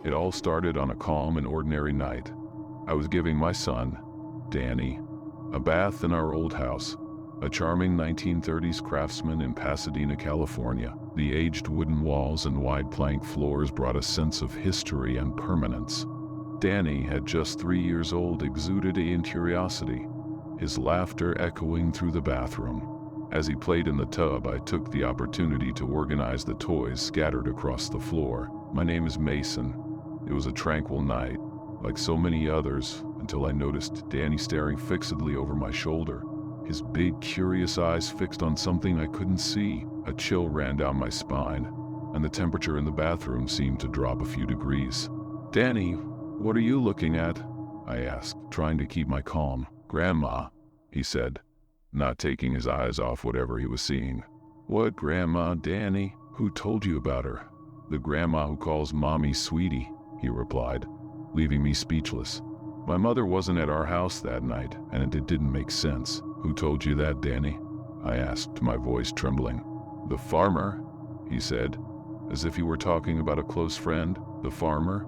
It all started on a calm and ordinary night. I was giving my son, Danny, a bath in our old house, a charming 1930s craftsman in Pasadena, California. The aged wooden walls and wide plank floors brought a sense of history and permanence. Danny, at just 3 years old, exuded curiosity, his laughter echoing through the bathroom. As he played in the tub, I took the opportunity to organize the toys scattered across the floor. My name is Mason. It was a tranquil night, like so many others, until I noticed Danny staring fixedly over my shoulder, his big, curious eyes fixed on something I couldn't see. A chill ran down my spine, and the temperature in the bathroom seemed to drop a few degrees. "Danny, what are you looking at?" I asked, trying to keep my calm. "Grandma," he said, not taking his eyes off whatever he was seeing. "What grandma, Danny? Who told you about her?" "The grandma who calls Mommy Sweetie," he replied, leaving me speechless. My mother wasn't at our house that night, and it didn't make sense. "Who told you that, Danny?" I asked, my voice trembling. "The farmer," he said, as if he were talking about a close friend. "The farmer?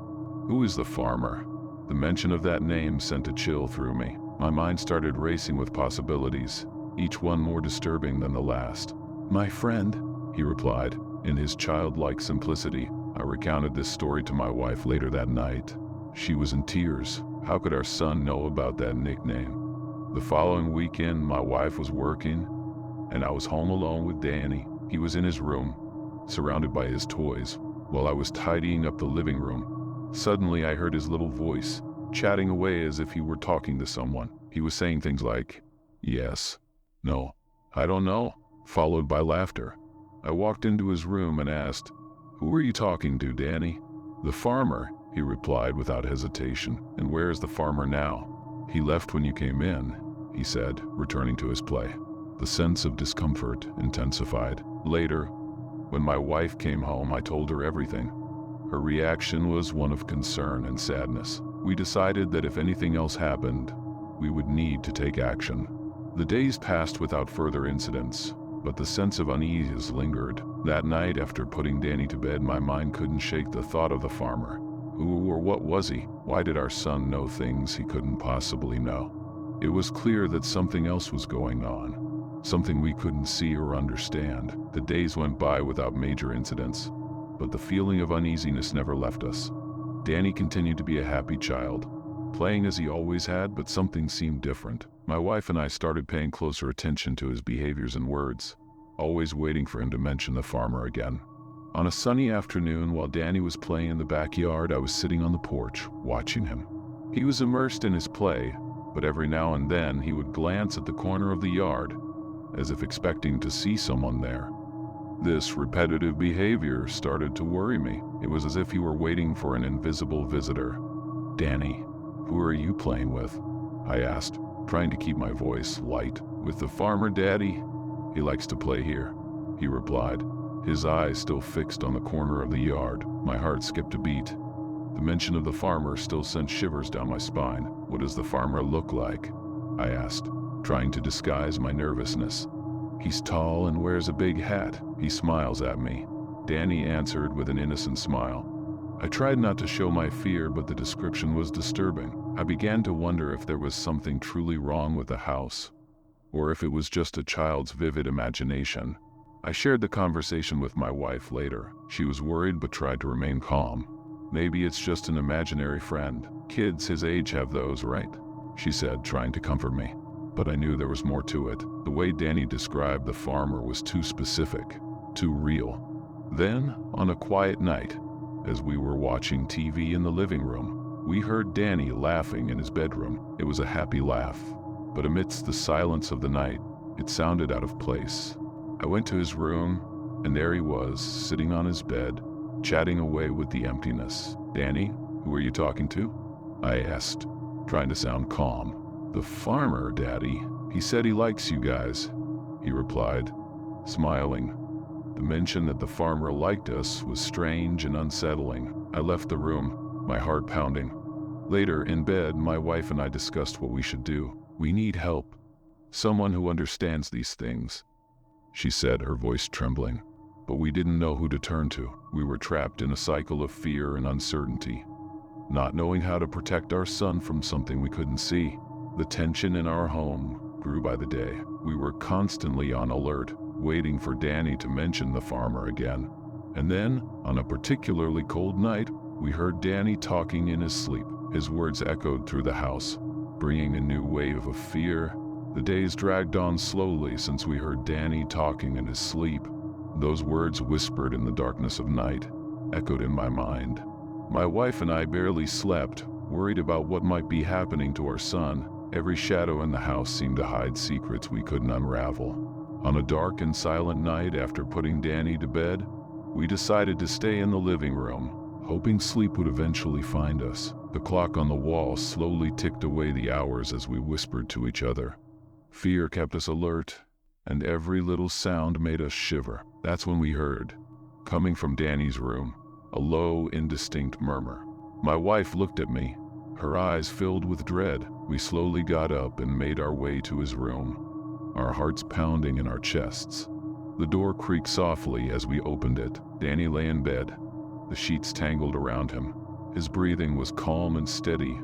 Who is the farmer?" The mention of that name sent a chill through me. My mind started racing with possibilities, each one more disturbing than the last. "My friend," he replied, in his childlike simplicity. I recounted this story to my wife later that night. She was in tears. How could our son know about that nickname? The following weekend, my wife was working, and I was home alone with Danny. He was in his room, surrounded by his toys, while I was tidying up the living room. Suddenly, I heard his little voice, chatting away as if he were talking to someone. He was saying things like, "Yes, no, I don't know," followed by laughter. I walked into his room and asked, "Who are you talking to, Danny?" "The farmer," he replied without hesitation. "And where is the farmer now?" "He left when you came in," he said, returning to his play. The sense of discomfort intensified. Later, when my wife came home, I told her everything. Her reaction was one of concern and sadness. We decided that if anything else happened, we would need to take action. The days passed without further incidents, but the sense of unease lingered. That night, after putting Danny to bed, my mind couldn't shake the thought of the farmer. Who or what was he? Why did our son know things he couldn't possibly know? It was clear that something else was going on, something we couldn't see or understand. The days went by without major incidents, but the feeling of uneasiness never left us. Danny continued to be a happy child, playing as he always had, but something seemed different. My wife and I started paying closer attention to his behaviors and words, always waiting for him to mention the farmer again. On a sunny afternoon, while Danny was playing in the backyard, I was sitting on the porch, watching him. He was immersed in his play, but every now and then he would glance at the corner of the yard, as if expecting to see someone there. This repetitive behavior started to worry me. It was as if he were waiting for an invisible visitor. "Danny, who are you playing with?" I asked, trying to keep my voice light. "With the farmer, Daddy. He likes to play here," he replied, his eyes still fixed on the corner of the yard. My heart skipped a beat. The mention of the farmer still sent shivers down my spine. "What does the farmer look like?" I asked, trying to disguise my nervousness. "He's tall and wears a big hat. He smiles at me," Danny answered with an innocent smile. I tried not to show my fear, but the description was disturbing. I began to wonder if there was something truly wrong with the house, or if it was just a child's vivid imagination. I shared the conversation with my wife later. She was worried but tried to remain calm. "Maybe it's just an imaginary friend. Kids his age have those, right?" she said, trying to comfort me. But I knew there was more to it. The way Danny described the farmer was too specific, too real. Then, on a quiet night, as we were watching TV in the living room, we heard Danny laughing in his bedroom. It was a happy laugh, but amidst the silence of the night, it sounded out of place. I went to his room, and there he was, sitting on his bed, chatting away with the emptiness. "Danny, who are you talking to?" I asked, trying to sound calm. "The farmer, Daddy. He said he likes you guys," he replied, smiling. The mention that the farmer liked us was strange and unsettling. I left the room, my heart pounding. Later, in bed, my wife and I discussed what we should do. "We need help. Someone who understands these things," she said, her voice trembling. But we didn't know who to turn to. We were trapped in a cycle of fear and uncertainty. not knowing how to protect our son from something we couldn't see. The tension in our home grew by the day. We were constantly on alert, waiting for Danny to mention the farmer again. And then, on a particularly cold night, we heard Danny talking in his sleep. His words echoed through the house, bringing a new wave of fear. The days dragged on slowly since we heard Danny talking in his sleep. Those words, whispered in the darkness of night, echoed in my mind. My wife and I barely slept, worried about what might be happening to our son. Every shadow in the house seemed to hide secrets we couldn't unravel. On a dark and silent night after putting Danny to bed, we decided to stay in the living room, hoping sleep would eventually find us. The clock on the wall slowly ticked away the hours as we whispered to each other. Fear kept us alert, and every little sound made us shiver. That's when we heard, coming from Danny's room, a low, indistinct murmur. My wife looked at me, her eyes filled with dread. We slowly got up and made our way to his room, our hearts pounding in our chests. The door creaked softly as we opened it. Danny lay in bed, the sheets tangled around him. His breathing was calm and steady,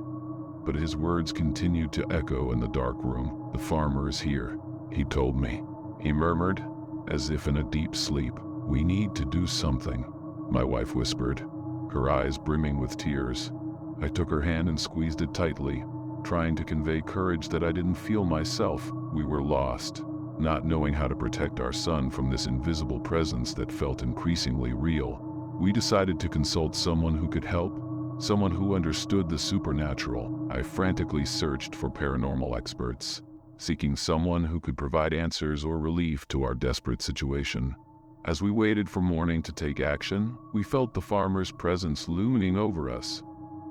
but his words continued to echo in the dark room. "The farmer is here," he told me. He murmured, as if in a deep sleep. "We need to do something," my wife whispered, her eyes brimming with tears. I took her hand and squeezed it tightly, trying to convey courage that I didn't feel myself. We were lost, not knowing how to protect our son from this invisible presence that felt increasingly real. We decided to consult someone who could help, someone who understood the supernatural. I frantically searched for paranormal experts, seeking someone who could provide answers or relief to our desperate situation. As we waited for morning to take action, we felt the farmer's presence looming over us.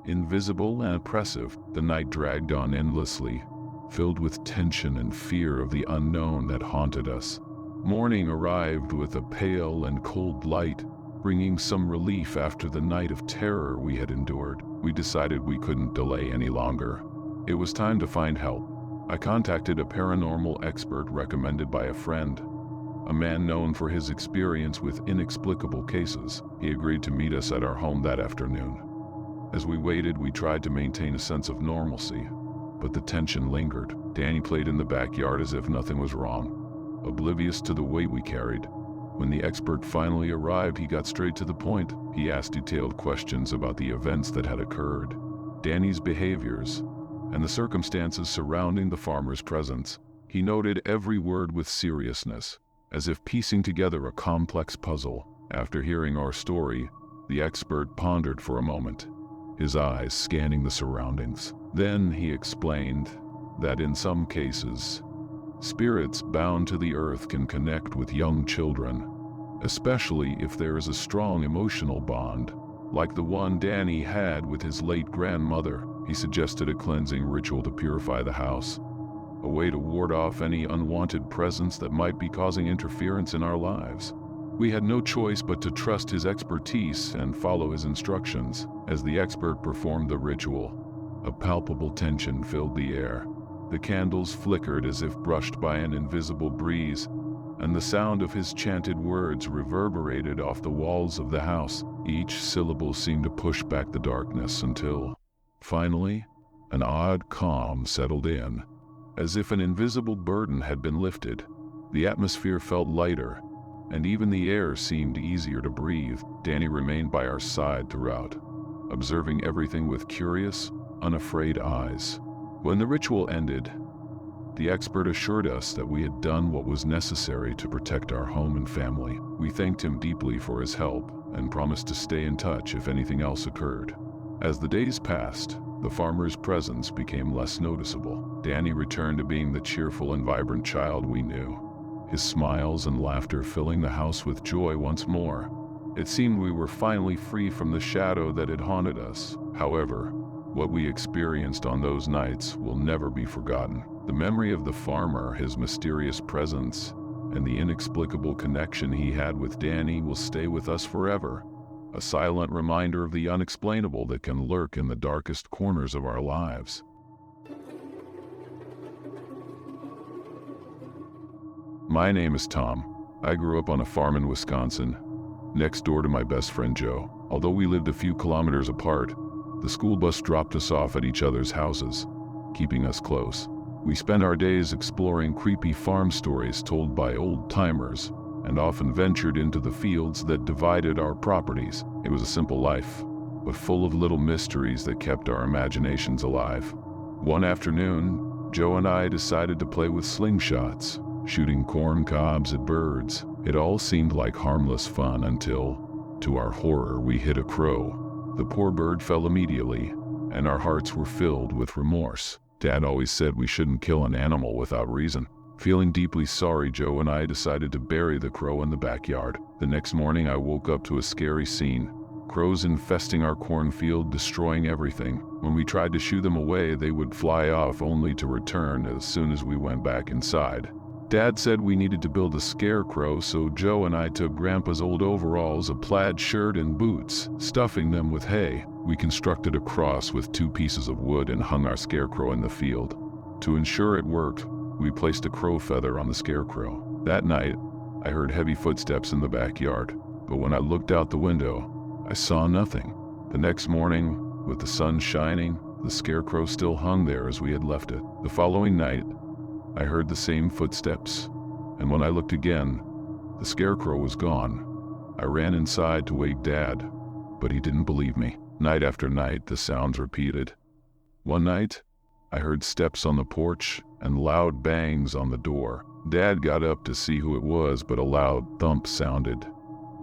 Invisible and oppressive, the night dragged on endlessly, filled with tension and fear of the unknown that haunted us. Morning arrived with a pale and cold light, bringing some relief after the night of terror we had endured. We decided we couldn't delay any longer. It was time to find help. I contacted a paranormal expert recommended by a friend, a man known for his experience with inexplicable cases. He agreed to meet us at our home that afternoon. As we waited, we tried to maintain a sense of normalcy, but the tension lingered. Danny played in the backyard as if nothing was wrong, oblivious to the weight we carried. When the expert finally arrived, he got straight to the point. He asked detailed questions about the events that had occurred, Danny's behaviors, and the circumstances surrounding the farmer's presence. He noted every word with seriousness, as if piecing together a complex puzzle. After hearing our story, the expert pondered for a moment, his eyes scanning the surroundings. Then he explained that in some cases, spirits bound to the earth can connect with young children, especially if there is a strong emotional bond, like the one Danny had with his late grandmother. He suggested a cleansing ritual to purify the house, a way to ward off any unwanted presence that might be causing interference in our lives. We had no choice but to trust his expertise and follow his instructions. As the expert performed the ritual, a palpable tension filled the air. The candles flickered as if brushed by an invisible breeze, and the sound of his chanted words reverberated off the walls of the house. Each syllable seemed to push back the darkness until, finally, an odd calm settled in, as if an invisible burden had been lifted. The atmosphere felt lighter, and even the air seemed easier to breathe. Danny remained by our side throughout, observing everything with curious, unafraid eyes. When the ritual ended, the expert assured us that we had done what was necessary to protect our home and family. We thanked him deeply for his help and promised to stay in touch if anything else occurred. As the days passed, the farmer's presence became less noticeable. Danny returned to being the cheerful and vibrant child we knew, his smiles and laughter filling the house with joy once more. It seemed we were finally free from the shadow that had haunted us. However, what we experienced on those nights will never be forgotten. The memory of the farmer, his mysterious presence, and the inexplicable connection he had with Danny will stay with us forever, a silent reminder of the unexplainable that can lurk in the darkest corners of our lives. My name is Tom. I grew up on a farm in Wisconsin, next door to my best friend Joe. Although we lived a few kilometers apart, The school bus dropped us off at each other's houses, keeping us close. We spent our days exploring creepy farm stories told by old-timers, and often ventured into the fields that divided our properties. It was a simple life, but full of little mysteries that kept our imaginations alive. One afternoon, Joe and I decided to play with slingshots, shooting corn cobs at birds. It all seemed like harmless fun until, to our horror, we hit a crow. The poor bird fell immediately, and our hearts were filled with remorse. Dad always said we shouldn't kill an animal without reason. Feeling deeply sorry, Joe and I decided to bury the crow in the backyard. The next morning, I woke up to a scary scene. Crows infesting our cornfield, destroying everything. When we tried to shoo them away, they would fly off only to return as soon as we went back inside. Dad said we needed to build a scarecrow, so Joe and I took Grandpa's old overalls, a plaid shirt, and boots. Stuffing them with hay, we constructed a cross with 2 pieces of wood and hung our scarecrow in the field. To ensure it worked, we placed a crow feather on the scarecrow. That night, I heard heavy footsteps in the backyard, but when I looked out the window, I saw nothing. The next morning, with the sun shining, the scarecrow still hung there as we had left it. The following night, I heard the same footsteps, and when I looked again, the scarecrow was gone. I ran inside to wake Dad, but he didn't believe me. Night after night, the sounds repeated. One night, I heard steps on the porch and loud bangs on the door. Dad got up to see who it was, but a loud thump sounded,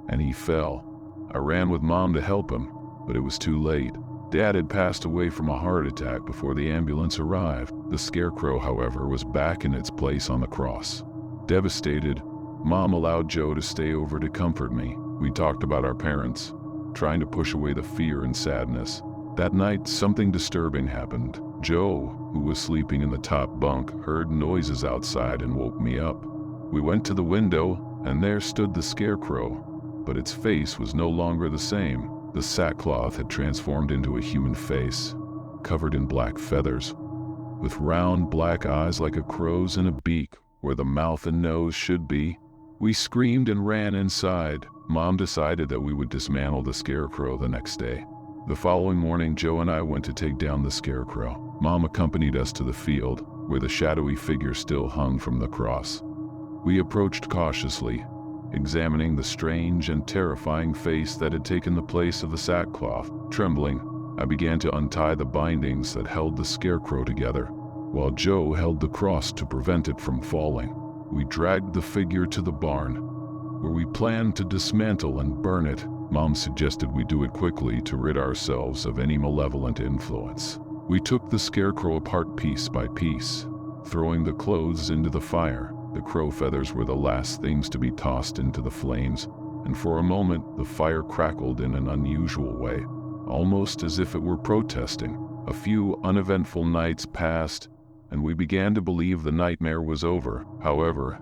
and he fell. I ran with Mom to help him, but it was too late. Dad had passed away from a heart attack before the ambulance arrived. The scarecrow, however, was back in its place on the cross. Devastated, Mom allowed Joe to stay over to comfort me. We talked about our parents, trying to push away the fear and sadness. That night, something disturbing happened. Joe, who was sleeping in the top bunk, heard noises outside and woke me up. We went to the window, and there stood the scarecrow, but its face was no longer the same. The sackcloth had transformed into a human face, covered in black feathers, with round black eyes like a crow's and a beak where the mouth and nose should be. We screamed and ran inside. Mom decided that we would dismantle the scarecrow the next day. The following morning, Joe and I went to take down the scarecrow. Mom accompanied us to the field, where the shadowy figure still hung from the cross. We approached cautiously, examining the strange and terrifying face that had taken the place of the sackcloth. Trembling, I began to untie the bindings that held the scarecrow together, while Joe held the cross to prevent it from falling. We dragged the figure to the barn, where we planned to dismantle and burn it. Mom suggested we do it quickly to rid ourselves of any malevolent influence. We took the scarecrow apart piece by piece, throwing the clothes into the fire. The crow feathers were the last things to be tossed into the flames, and for a moment the fire crackled in an unusual way, almost as if it were protesting. A few uneventful nights passed, and we began to believe the nightmare was over. However,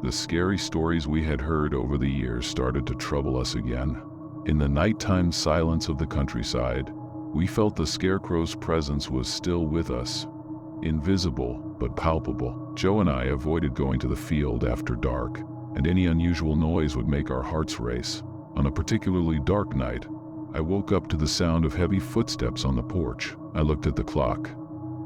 the scary stories we had heard over the years started to trouble us again. In the nighttime silence of the countryside, we felt the scarecrow's presence was still with us, invisible but palpable. Joe and I avoided going to the field after dark, and any unusual noise would make our hearts race. On a particularly dark night, I woke up to the sound of heavy footsteps on the porch. I looked at the clock.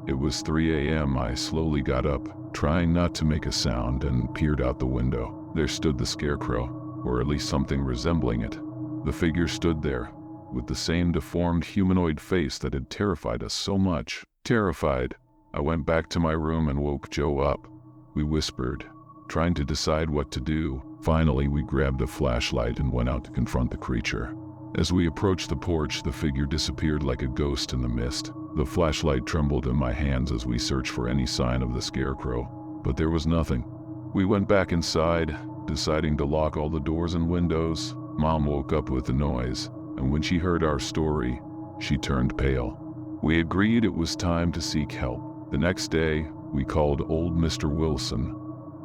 It was 3 a.m. I slowly got up, trying not to make a sound, and peered out the window. There stood the scarecrow, or at least something resembling it. The figure stood there, with the same deformed humanoid face that had terrified us so much. Terrified, I went back to my room and woke Joe up. We whispered, trying to decide what to do. Finally, we grabbed a flashlight and went out to confront the creature. As we approached the porch, the figure disappeared like a ghost in the mist. The flashlight trembled in my hands as we searched for any sign of the scarecrow, but there was nothing. We went back inside, deciding to lock all the doors and windows. Mom woke up with the noise, and when she heard our story, she turned pale. We agreed it was time to seek help. The next day, we called old Mr. Wilson,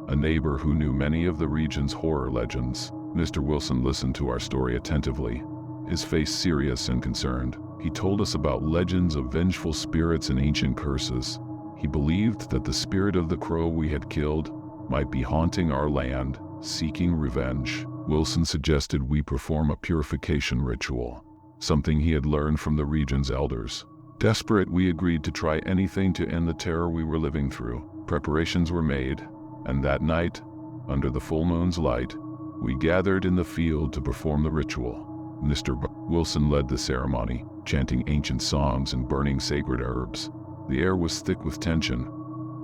a neighbor who knew many of the region's horror legends. Mr. Wilson listened to our story attentively, his face serious and concerned. He told us about legends of vengeful spirits and ancient curses. He believed that the spirit of the crow we had killed might be haunting our land, seeking revenge. Wilson suggested we perform a purification ritual, something he had learned from the region's elders. Desperate, we agreed to try anything to end the terror we were living through. Preparations were made, and that night, under the full moon's light, we gathered in the field to perform the ritual. Mr. Wilson led the ceremony, chanting ancient songs and burning sacred herbs. The air was thick with tension,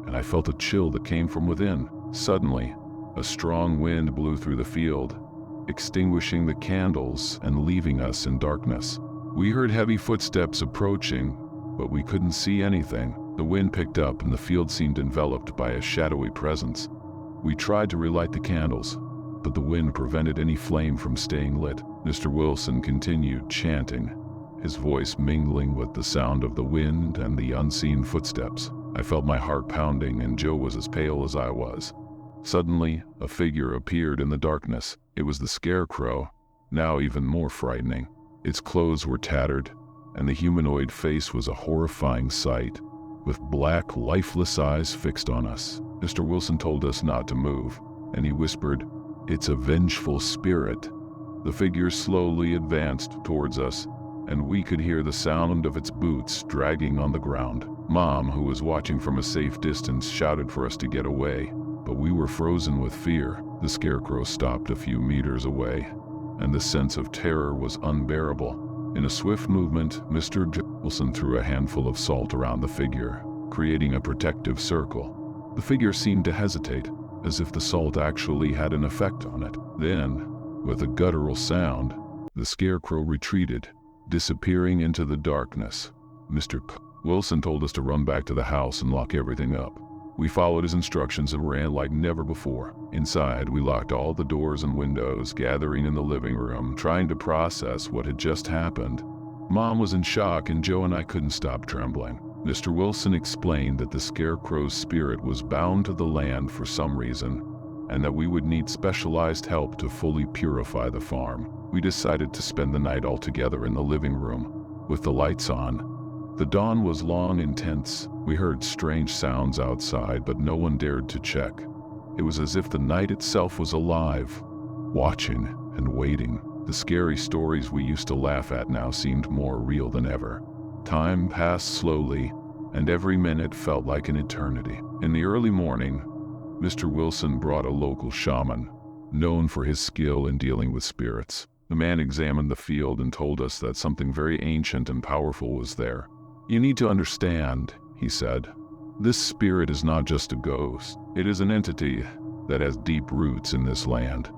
and I felt a chill that came from within. Suddenly, a strong wind blew through the field, extinguishing the candles and leaving us in darkness. We heard heavy footsteps approaching, but we couldn't see anything. The wind picked up and the field seemed enveloped by a shadowy presence. We tried to relight the candles, but the wind prevented any flame from staying lit. Mr. Wilson continued chanting, his voice mingling with the sound of the wind and the unseen footsteps. I felt my heart pounding, and Joe was as pale as I was. Suddenly, a figure appeared in the darkness. It was the Scarecrow, now even more frightening. Its clothes were tattered, and the humanoid face was a horrifying sight, with black, lifeless eyes fixed on us. Mr. Wilson told us not to move, and he whispered, "It's a vengeful spirit." The figure slowly advanced towards us, and we could hear the sound of its boots dragging on the ground. Mom, who was watching from a safe distance, shouted for us to get away, but we were frozen with fear. The Scarecrow stopped a few meters away, and the sense of terror was unbearable. In a swift movement, Mr. Wilson threw a handful of salt around the figure, creating a protective circle. The figure seemed to hesitate, as if the salt actually had an effect on it. Then, with a guttural sound, the Scarecrow retreated, disappearing into the darkness. Mr. Wilson told us to run back to the house and lock everything up. We followed his instructions and ran like never before. Inside, we locked all the doors and windows, gathering in the living room, trying to process what had just happened. Mom was in shock, and Joe and I couldn't stop trembling. Mr. Wilson explained that the Scarecrow's spirit was bound to the land for some reason, and that we would need specialized help to fully purify the farm. We decided to spend the night all together in the living room, with the lights on. The dawn was long and tense. We heard strange sounds outside, but no one dared to check. It was as if the night itself was alive, watching and waiting. The scary stories we used to laugh at now seemed more real than ever. Time passed slowly, and every minute felt like an eternity. In the early morning, Mr. Wilson brought a local shaman, known for his skill in dealing with spirits. The man examined the field and told us that something very ancient and powerful was there. "You need to understand," he said. "This spirit is not just a ghost. It is an entity that has deep roots in this land."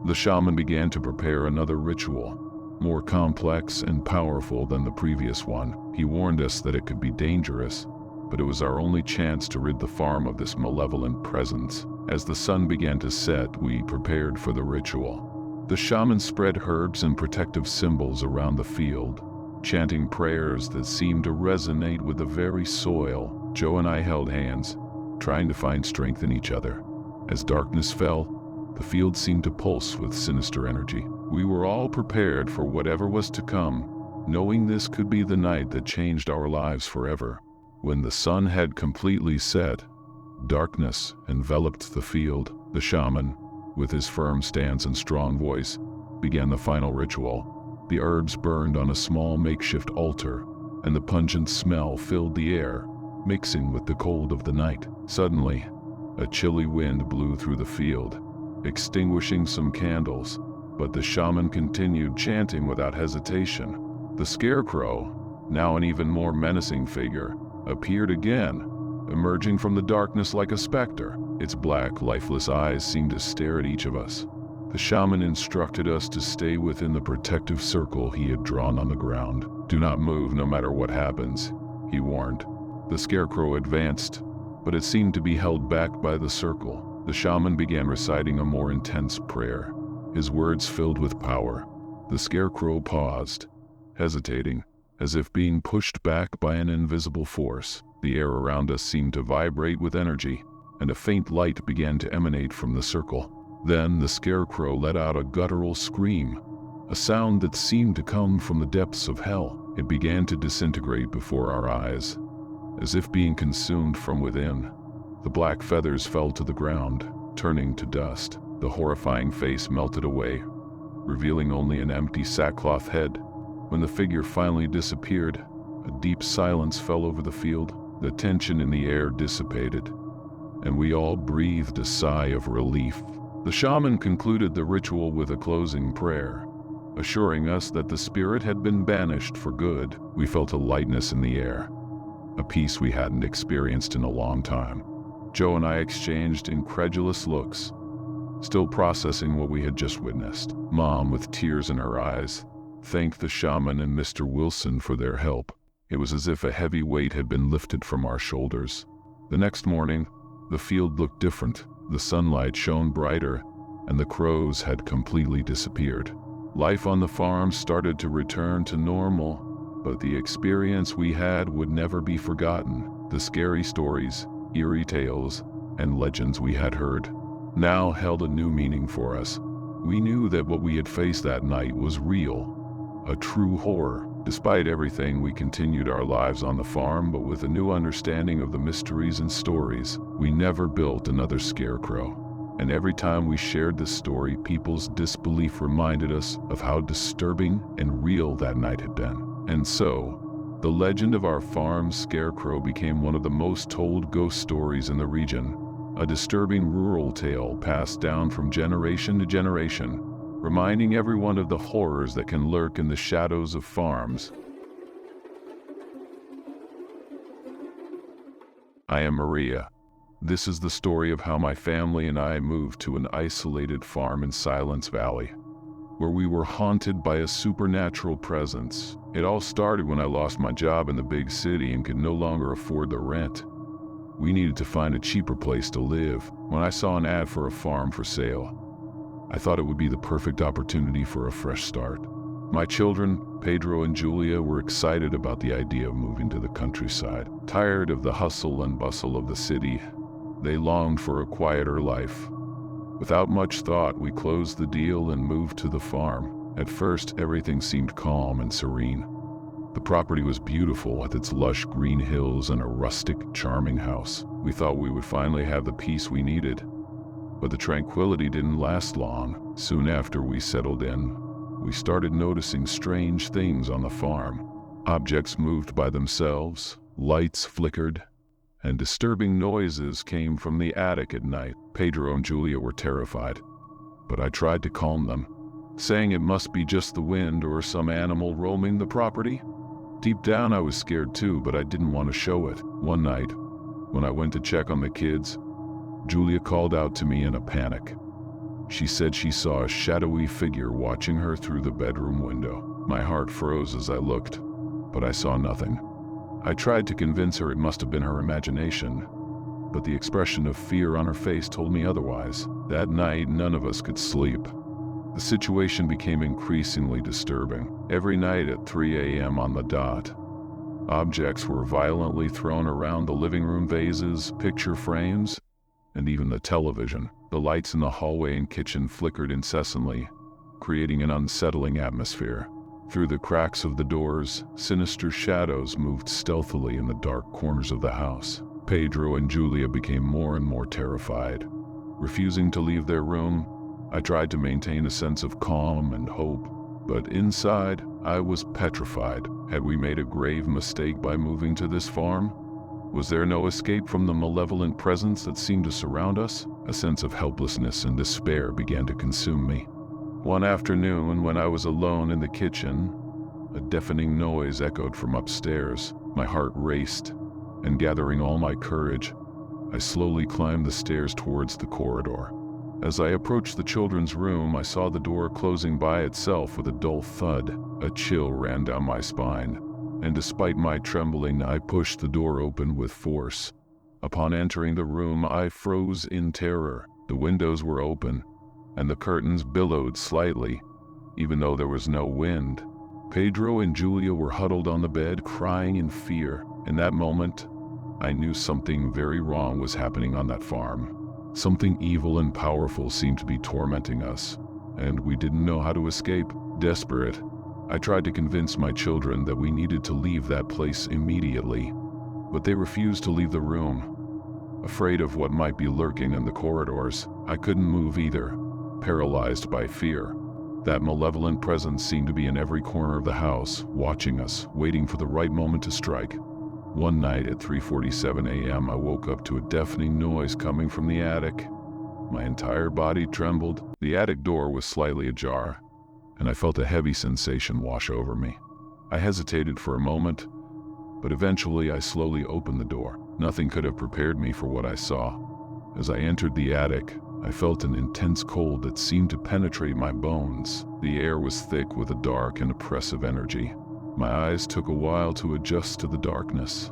The shaman began to prepare another ritual, more complex and powerful than the previous one. He warned us that it could be dangerous, but it was our only chance to rid the farm of this malevolent presence. As the sun began to set, we prepared for the ritual. The shaman spread herbs and protective symbols around the field, chanting prayers that seemed to resonate with the very soil. Joe and I held hands, trying to find strength in each other. As darkness fell, the field seemed to pulse with sinister energy. We were all prepared for whatever was to come, knowing this could be the night that changed our lives forever. When the sun had completely set, darkness enveloped the field. The shaman, with his firm stance and strong voice, began the final ritual. The herbs burned on a small makeshift altar, and the pungent smell filled the air, mixing with the cold of the night. Suddenly, a chilly wind blew through the field, extinguishing some candles, but the shaman continued chanting without hesitation. The Scarecrow, now an even more menacing figure, appeared again, emerging from the darkness like a specter. Its black, lifeless eyes seemed to stare at each of us. The shaman instructed us to stay within the protective circle he had drawn on the ground. "Do not move no matter what happens," he warned. The Scarecrow advanced, but it seemed to be held back by the circle. The shaman began reciting a more intense prayer, his words filled with power. The Scarecrow paused, hesitating, as if being pushed back by an invisible force. The air around us seemed to vibrate with energy, and a faint light began to emanate from the circle. Then the Scarecrow let out a guttural scream, a sound that seemed to come from the depths of hell. It began to disintegrate before our eyes, as if being consumed from within. The black feathers fell to the ground, turning to dust. The horrifying face melted away, revealing only an empty sackcloth head. When the figure finally disappeared, a deep silence fell over the field. The tension in the air dissipated, and we all breathed a sigh of relief. The shaman concluded the ritual with a closing prayer, assuring us that the spirit had been banished for good. We felt a lightness in the air, a peace we hadn't experienced in a long time. Joe and I exchanged incredulous looks, still processing what we had just witnessed. Mom, with tears in her eyes, thanked the shaman and Mr. Wilson for their help. It was as if a heavy weight had been lifted from our shoulders. The next morning, the field looked different. The sunlight shone brighter, and the crows had completely disappeared. Life on the farm started to return to normal, but the experience we had would never be forgotten. The scary stories, eerie tales, and legends we had heard now held a new meaning for us. We knew that what we had faced that night was real, a true horror. Despite everything, we continued our lives on the farm, but with a new understanding of the mysteries and stories. We never built another scarecrow. And every time we shared this story, people's disbelief reminded us of how disturbing and real that night had been. And so, the legend of our farm's scarecrow became one of the most told ghost stories in the region, a disturbing rural tale passed down from generation to generation, reminding everyone of the horrors that can lurk in the shadows of farms. I am Maria. This is the story of how my family and I moved to an isolated farm in Silence Valley, where we were haunted by a supernatural presence. It all started when I lost my job in the big city and could no longer afford the rent. We needed to find a cheaper place to live. When I saw an ad for a farm for sale, I thought it would be the perfect opportunity for a fresh start. My children, Pedro and Julia, were excited about the idea of moving to the countryside. Tired of the hustle and bustle of the city, they longed for a quieter life. Without much thought, we closed the deal and moved to the farm. At first, everything seemed calm and serene. The property was beautiful with its lush green hills and a rustic, charming house. We thought we would finally have the peace we needed. But the tranquility didn't last long. Soon after we settled in, we started noticing strange things on the farm. Objects moved by themselves, lights flickered, and disturbing noises came from the attic at night. Pedro and Julia were terrified, but I tried to calm them, saying it must be just the wind or some animal roaming the property. Deep down I was scared too, but I didn't want to show it. One night, when I went to check on the kids, Julia called out to me in a panic. She said she saw a shadowy figure watching her through the bedroom window. My heart froze as I looked, but I saw nothing. I tried to convince her it must have been her imagination, but the expression of fear on her face told me otherwise. That night, none of us could sleep. The situation became increasingly disturbing. Every night at 3 a.m. on the dot, objects were violently thrown around the living room, vases, picture frames, and even the television. The lights in the hallway and kitchen flickered incessantly, creating an unsettling atmosphere. Through the cracks of the doors, sinister shadows moved stealthily in the dark corners of the house. Pedro and Julia became more and more terrified. Refusing to leave their room, I tried to maintain a sense of calm and hope, but inside, I was petrified. Had we made a grave mistake by moving to this farm? Was there no escape from the malevolent presence that seemed to surround us? A sense of helplessness and despair began to consume me. One afternoon, when I was alone in the kitchen, a deafening noise echoed from upstairs. My heart raced, and gathering all my courage, I slowly climbed the stairs towards the corridor. As I approached the children's room, I saw the door closing by itself with a dull thud. A chill ran down my spine, and despite my trembling, I pushed the door open with force. Upon entering the room, I froze in terror. The windows were open, and the curtains billowed slightly, even though there was no wind. Pedro and Julia were huddled on the bed, crying in fear. In that moment, I knew something very wrong was happening on that farm. Something evil and powerful seemed to be tormenting us, and we didn't know how to escape. Desperate, I tried to convince my children that we needed to leave that place immediately, but they refused to leave the room. Afraid of what might be lurking in the corridors, I couldn't move either, paralyzed by fear. That malevolent presence seemed to be in every corner of the house, watching us, waiting for the right moment to strike. One night at 3:47 a.m., I woke up to a deafening noise coming from the attic. My entire body trembled. The attic door was slightly ajar, and I felt a heavy sensation wash over me. I hesitated for a moment, but eventually I slowly opened the door. Nothing could have prepared me for what I saw. As I entered the attic, I felt an intense cold that seemed to penetrate my bones. The air was thick with a dark and oppressive energy. My eyes took a while to adjust to the darkness,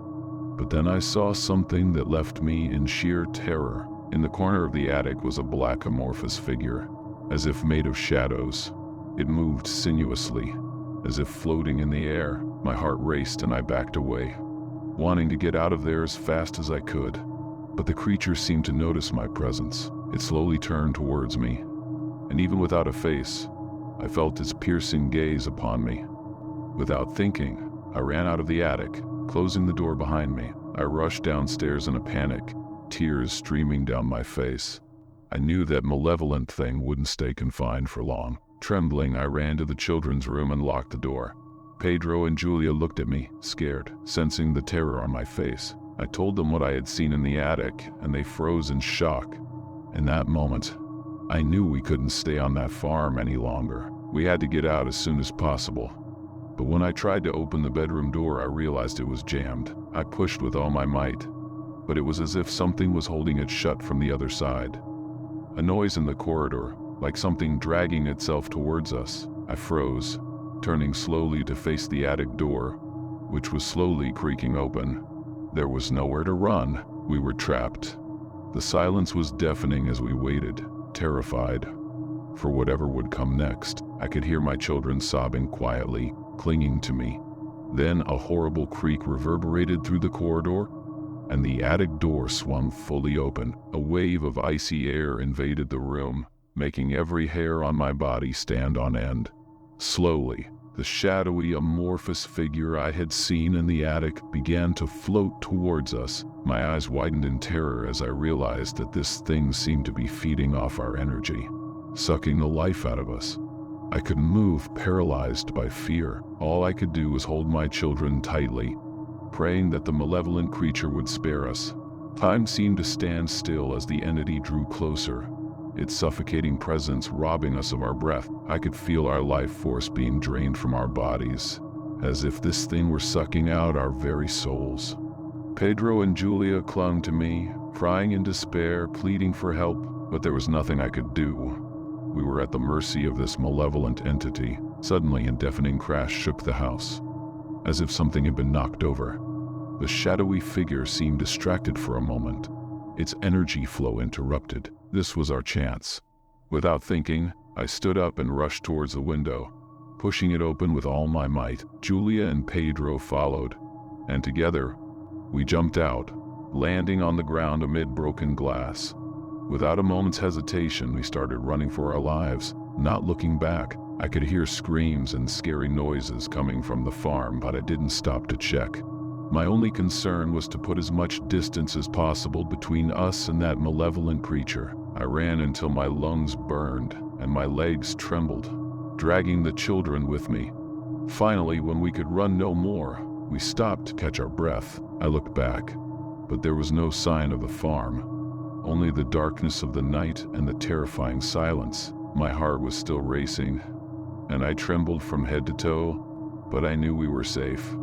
but then I saw something that left me in sheer terror. In the corner of the attic was a black amorphous figure, as if made of shadows. It moved sinuously, as if floating in the air. My heart raced and I backed away, wanting to get out of there as fast as I could. But the creature seemed to notice my presence. It slowly turned towards me, and even without a face, I felt its piercing gaze upon me. Without thinking, I ran out of the attic, closing the door behind me. I rushed downstairs in a panic, tears streaming down my face. I knew that malevolent thing wouldn't stay confined for long. Trembling, I ran to the children's room and locked the door. Pedro and Julia looked at me, scared, sensing the terror on my face. I told them what I had seen in the attic, and they froze in shock. In that moment, I knew we couldn't stay on that farm any longer. We had to get out as soon as possible. But when I tried to open the bedroom door, I realized it was jammed. I pushed with all my might, but it was as if something was holding it shut from the other side. A noise in the corridor, like something dragging itself towards us. I froze, turning slowly to face the attic door, which was slowly creaking open. There was nowhere to run. We were trapped. The silence was deafening as we waited, terrified for whatever would come next. I could hear my children sobbing quietly, clinging to me. Then a horrible creak reverberated through the corridor, and the attic door swung fully open. A wave of icy air invaded the room, making every hair on my body stand on end. Slowly, the shadowy, amorphous figure I had seen in the attic began to float towards us. My eyes widened in terror as I realized that this thing seemed to be feeding off our energy, sucking the life out of us. I couldn't move, paralyzed by fear. All I could do was hold my children tightly, praying that the malevolent creature would spare us. Time seemed to stand still as the entity drew closer, its suffocating presence robbing us of our breath. I could feel our life force being drained from our bodies, as if this thing were sucking out our very souls. Pedro and Julia clung to me, crying in despair, pleading for help, but there was nothing I could do. We were at the mercy of this malevolent entity. Suddenly, a deafening crash shook the house, as if something had been knocked over. The shadowy figure seemed distracted for a moment, its energy flow interrupted. This was our chance. Without thinking, I stood up and rushed towards the window, pushing it open with all my might. Julia and Pedro followed, and together, we jumped out, landing on the ground amid broken glass. Without a moment's hesitation, we started running for our lives, not looking back. I could hear screams and scary noises coming from the farm, but I didn't stop to check. My only concern was to put as much distance as possible between us and that malevolent creature. I ran until my lungs burned and my legs trembled, dragging the children with me. Finally, when we could run no more, we stopped to catch our breath. I looked back, but there was no sign of the farm. Only the darkness of the night and the terrifying silence. My heart was still racing, and I trembled from head to toe, but I knew we were safe.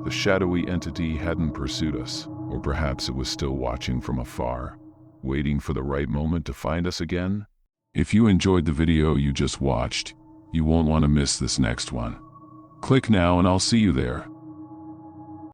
The shadowy entity hadn't pursued us, or perhaps it was still watching from afar, waiting for the right moment to find us again. If you enjoyed the video you just watched, you won't want to miss this next one. Click now and I'll see you there.